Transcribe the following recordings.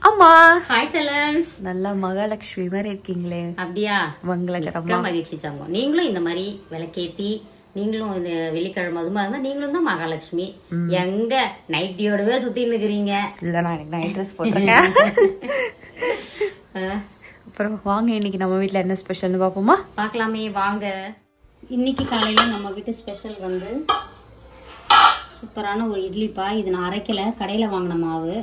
அம்மா ஹாய் செல்லம்ஸ். நல்ல மகாலட்சுமி மாதிரி இருக்கீங்களே. அப்படியா? மங்களகரமா மகிழ்ச்சி சாங்க. நீங்களும் இந்த மாதிரி விளக்கேத்தி நீங்களும் இந்த வெள்ளிக்கிழமை அதுமா இருந்தா நீங்களும் தான் மகாலட்சுமி. எங்க நைட்டியோடவே சுத்தின்னு இருக்கிறீங்க? இல்ல, நான் எனக்கு நைட் ட்ரெஸ் போட்டிருக்கேன். அப்புறம் வாங்க, இன்னைக்கு நம்ம வீட்டுல என்ன ஸ்பெஷல்னு பாப்போமா? பாக்கலாமே வாங்க. இன்னைக்கு காலையில நம்ம வீட்டு ஸ்பெஷல் வந்து சூப்பரான ஒரு இட்லிப்பா. இது நான் அரைக்கல, கடையில வாங்கின மாவு.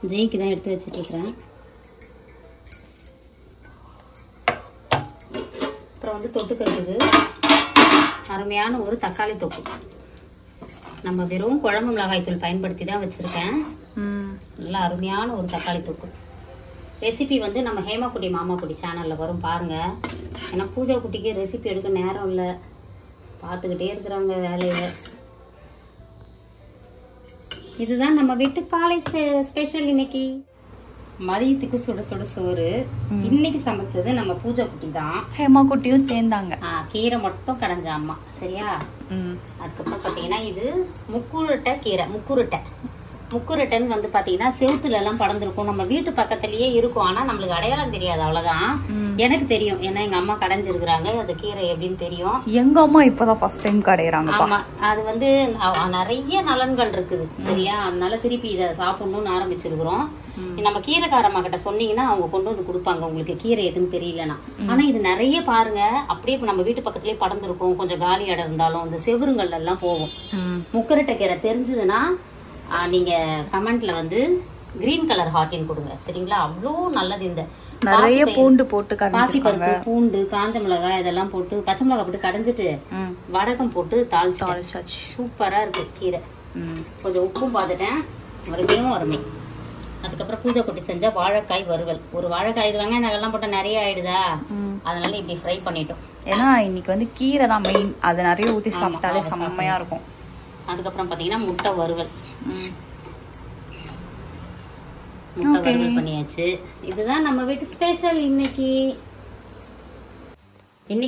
ஜெய்க்கு தான் எடுத்து வச்சுட்டு இருக்கிறேன். அப்புறம் வந்து தொட்டுக்கிறதுக்கு அருமையான ஒரு தக்காளி தொக்கு. நம்ம வெறும் குழம்பு மிளகாய் தூள் பயன்படுத்தி தான் வச்சிருக்கேன். நல்லா அருமையான ஒரு தக்காளி தொக்கு. ரெசிபி வந்து நம்ம ஹேமாக்குட்டி மாமாக்குட்டி சேனல்ல வரும் பாருங்க. ஏன்னா பூஜா குட்டிக்கு ரெசிபி எடுக்க நேரம் இல்லை, பார்த்துக்கிட்டே இருக்கிறாங்க வேலையில. இதுதான் நம்ம வீட்டு காலை ஸ்பெஷல். இன்னைக்கு மதியத்துக்கு சுட சுட சோறு. இன்னைக்கு சமைச்சது நம்ம பூஜா குட்டி தான். ஹேமா குட்டியும் சேர்ந்தாங்க. கீரை மட்டும் கடைஞ்ச அம்மா. சரியா? அதுக்கப்புறம் பாத்தீங்கன்னா இது முக்குருட்டை கீரை. முக்குருட்டைன்னு வந்து பாத்தீங்கன்னா செவுத்துல எல்லாம் படர்ந்துருக்கும். நம்ம வீட்டு பக்கத்துலயே இருக்கும், ஆனா நம்மளுக்கு அடையாளம் தெரியாது. அவ்வளவுதான். எனக்கு தெரியும், ஏன்னா எங்க அம்மா கடைஞ்சிருக்கிறாங்க. அது கீரை எப்படின்னு தெரியும். எங்க அம்மா இப்பதான் ஃபர்ஸ்ட் டைம் கடையறாங்க. ஆமா, அது வந்து நிறைய நலன்கள் இருக்குது. சரியா? அதனால திருப்பி இதை சாப்பிடணும்னு ஆரம்பிச்சிருக்கிறோம். நம்ம கீரைக்காரம்மா கிட்ட சொன்னீங்கன்னா அவங்க கொண்டு வந்து கொடுப்பாங்க, உங்களுக்கு கீரை எதுன்னு தெரியலன்னா. ஆனா இது நிறைய பாருங்க, அப்படியே நம்ம வீட்டு பக்கத்துலயே படர்ந்துருக்கும். கொஞ்சம் காலி இடம் இருந்தாலும் அந்த செவுருங்கள்ல எல்லாம் போகும். முக்கரட்டை கீரை தெரிஞ்சதுன்னா நீங்க கமெண்ட்ல வந்து கிரீன் கலர் ஹார்டின் கொடுங்க. சரிங்களா? அவ்வளோ நல்லது. இந்த நிறைய பூண்டு போட்டு பாசிப்பருப்பு, பூண்டு, காஞ்ச மிளகாய் இதெல்லாம் போட்டு பச்சை மிளகாய் போட்டு கடைஞ்சிட்டு வடகம் போட்டு தாளிச்சாச்சு. சூப்பரா இருக்கு கீரை. கொஞ்சம் உப்பும் பார்த்துட்டேன். அருமை. அதுக்கப்புறம் பூஜை குட்டி செஞ்ச வாழைக்காய் வறுவல். ஒரு வாழைக்காய் இது வெங்காயம் நகெல்லாம் போட்டா நிறைய ஆயிடுதா, அதனால இப்படி ஃப்ரை பண்ணிட்டோம். ஏன்னா இன்னைக்கு வந்து கீரை தான் மெயின். அது நிறைய ஊத்தி சாப்பிட்டாலே செம்மையா இருக்கும். அதுக்கப்புறம் பாத்தீங்கன்னா முட்டை வறுவல். முட்டை வறுவல் பண்ணியாச்சு. இதுதான் நம்ம வீட்டு ஸ்பெஷல். இன்னைக்கு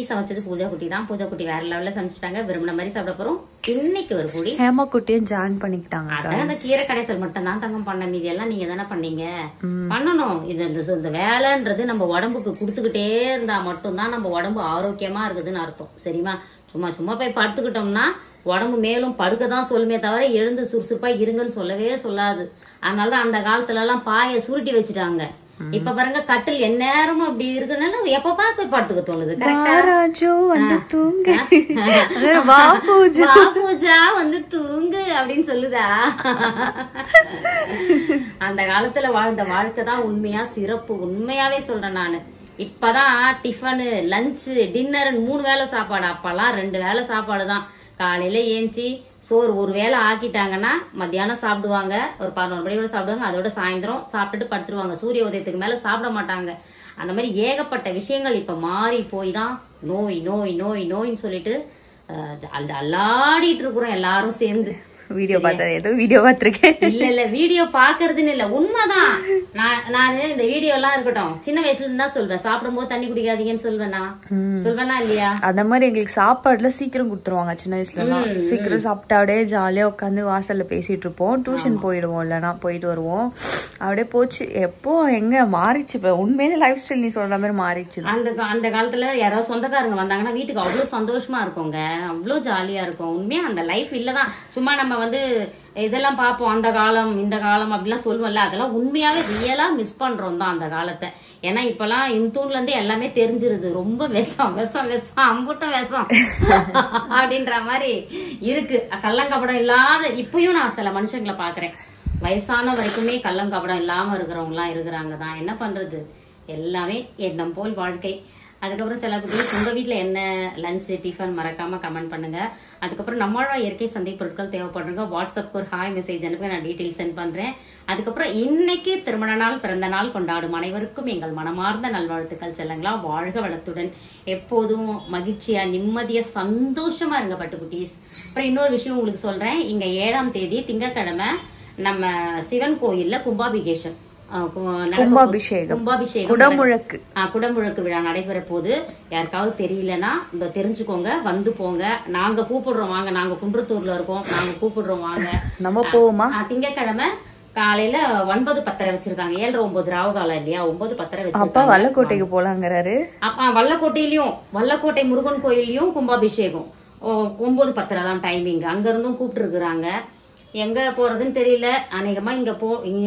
சமைச்சது பூஜா குட்டி தான். பூஜா குட்டி வேற லெவல்ல சமைச்சிட்டாங்க. விரும்பின மாதிரி சாப்பிட போறோம். இன்னைக்கு ஒரு கூடி ஹேமா குட்டியும் ஜாயின் பண்ணிக்கிட்டாங்க. அதான் அந்த கீரை கடைசல் மட்டும் தான் தங்கம் பண்ண, மீதி எல்லாம் நீங்க தானே பண்ணீங்க. பண்ணணும். இந்த வேலைன்றது நம்ம உடம்புக்கு கொடுத்துக்கிட்டே இருந்தா மட்டும்தான் நம்ம உடம்பு ஆரோக்கியமா இருக்குதுன்னு அர்த்தம். சரிமா? சும்மா போய் படுத்துக்கிட்டோம்னா உடம்பு மேலும் படுக்கதான் சொல்லுமே தவிர எழுந்து சுறுசுறுப்பா இருங்கன்னு சொல்லவே சொல்லாது. அதனாலதான் அந்த காலத்துல எல்லாம் பாய சுருட்டி வச்சுட்டாங்க. இப்ப பாருங்க, கட்டில் எந்நேரமும் அப்படி இருக்குனால எப்ப போய் படுத்துக்க தோணுது. பூஜா வந்து தூங்கு அப்படின்னு சொல்லுதா? அந்த காலத்துல வாழ்ந்த வாழ்க்கை தான் உண்மையா சிறப்பு. உண்மையாவே சொல்றேன் நானு. இப்பதான் டிஃபனு, லஞ்சு, டின்னர் 3 வேளை சாப்பாடு. அப்பெல்லாம் 2 வேளை சாப்பாடு தான். காலையில ஏஞ்சி சோறு ஒரு வேளை ஆக்கிட்டாங்கன்னா மத்தியானம் சாப்பிடுவாங்க, ஒரு 11 மணியோட சாப்பிடுவாங்க. அதோட சாயந்தரம் சாப்பிட்டுட்டு படுத்துருவாங்க. சூரிய உதயத்துக்கு மேல சாப்பிட மாட்டாங்க. அந்த மாதிரி ஏகப்பட்ட விஷயங்கள் இப்ப மாறி போய் தான் நோயின்னு சொல்லிட்டு அல்லாடிட்டு இருக்கிறோம் எல்லாரும் சேர்ந்து. வீடியோ பார்த்தேன், ஏதோ வீடியோ பார்த்திருக்கேன். இல்ல வீடியோ பாக்குறதுன்னு இல்ல, உண்மைதான். நானு இந்த வீடியோ எல்லாம் இருக்கட்டும், சின்ன வயசுல இருந்தா சொல்வேன், சாப்பிடும் போது தண்ணி குடிக்காதீங்கன்னு சொல்வேனா இல்லையா? அந்த மாதிரி எங்களுக்கு சாப்பாடுல சீக்கிரம் கொடுத்துருவாங்க. சின்ன வயசுல எல்லாம் சீக்கிரம் சாப்பிட்டு அப்படியே ஜாலியா உட்காந்து வாசல்ல பேசிட்டு இருப்போம். டியூஷன் போயிடுவோம், இல்லைன்னா போயிட்டு வருவோம். அப்படியே போச்சு. எப்போ எங்க மாறிச்சு. இப்ப உண்மையிலே லைஃப் ஸ்டைல் நீ சொல்ற மாதிரி மாறிச்சு. அந்த காலத்துல யாராவது சொந்தக்காரங்க வந்தாங்கன்னா வீட்டுக்கு அவ்வளவு சந்தோஷமா இருக்குங்க, அவ்வளவு ஜாலியா இருக்கும். உண்மையா அந்த லைஃப் இல்லதான். சும்மா நம்ம வந்து இதெல்லாம் பார்ப்போம், அந்த காலம் இந்த காலம் அப்படிலாம் சொல்லுவோம்ல, அதெல்லாம் உண்மையாவே ரியலா மிஸ் பண்றோம் தான் அந்த காலத்தை. ஏன்னா இப்பெல்லாம் இந்தூர்ல இருந்து எல்லாமே தெரிஞ்சிருது. ரொம்ப விஷம் அம்புட்டம் விஷம் அப்படின்ற மாதிரி இருக்கு. கள்ளங்கபடம் இல்லாத இப்பயும் நான் சில மனுஷங்களை பாக்குறேன். வயசான வரைக்குமே கள்ளங்கபடம் இல்லாம இருக்கிறவங்க எல்லாம் இருக்கிறாங்க தான். என்ன பண்றது, எல்லாமே எண்ணம் போல் வாழ்க்கை. அதுக்கப்புறம் சில குட்டீஸ் உங்க வீட்டுல என்ன லஞ்ச் டிஃபன் மறக்காம கமெண்ட் பண்ணுங்க. அதுக்கப்புறம் நம்மளோட இயற்கை சந்தை பொருட்கள் தேவைப்படுறவங்க வாட்ஸ்அப்க்கு ஒரு ஹாய் மெசேஜ் அனுப்பி நான் டீட்டெயில் சென்ட் பண்றேன். அதுக்கப்புறம் இன்னைக்கு திருமண நாள், பிறந்த நாள் கொண்டாடும் அனைவருக்கும் எங்கள் மனமார்ந்த நல்வாழ்த்துக்கள். செல்லுங்களா, வாழ்க வளத்துடன், எப்போதும் மகிழ்ச்சியா நிம்மதியா சந்தோஷமா இருங்க பட்டுக்குட்டீஸ். அப்புறம் இன்னொரு விஷயம் உங்களுக்கு சொல்றேன். இங்க 7ஆம் தேதி திங்கட்கிழமை நம்ம சிவன் கோயில்ல கும்பாபிஷேகம் குடமுழக்கு விழா நடைபெற போது. யாருக்காவது தெரியலன்னா இந்த தெரிஞ்சுக்கோங்க, வந்து போங்க. நாங்க கூப்பிடுறோம் வாங்க. நாங்க குன்றத்தூர்ல இருக்கோம், நாங்க கூப்பிடுறோம் வாங்க. நம்ம போவோமா? திங்கட்கிழமை காலையில 9:10 வச்சிருக்காங்க. 7:09 ராவு காலம் இல்லையா, 9:10 அப்பா வச்சிருக்காங்க. வல்லக்கோட்டைக்கு போலாங்கிறாரு. அப்ப வல்லக்கோட்டையிலயும் வல்லக்கோட்டை முருகன் கோயிலையும் கும்பாபிஷேகம் 9:10 தான் டைமிங். அங்க இருந்தும் கூப்பிட்டு இருக்கிறாங்க. எங்க போறதுன்னு தெரியல. அநேகமா இங்க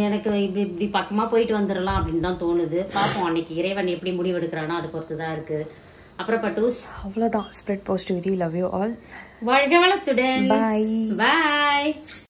எனக்கு இப்படி பக்கமா போயிட்டு வந்துடலாம் அப்படின்னு தான் தோணுது. பாப்போம் அன்னைக்கு இறைவன் எப்படி முடிவெடுக்கிறானோ அது பொறுத்துதான் இருக்கு. அப்புறம் பட்டூஸ் அவ்வளவுதான். Spread positivity. Love you all. வாழ்க வளத்துடன். Bye bye.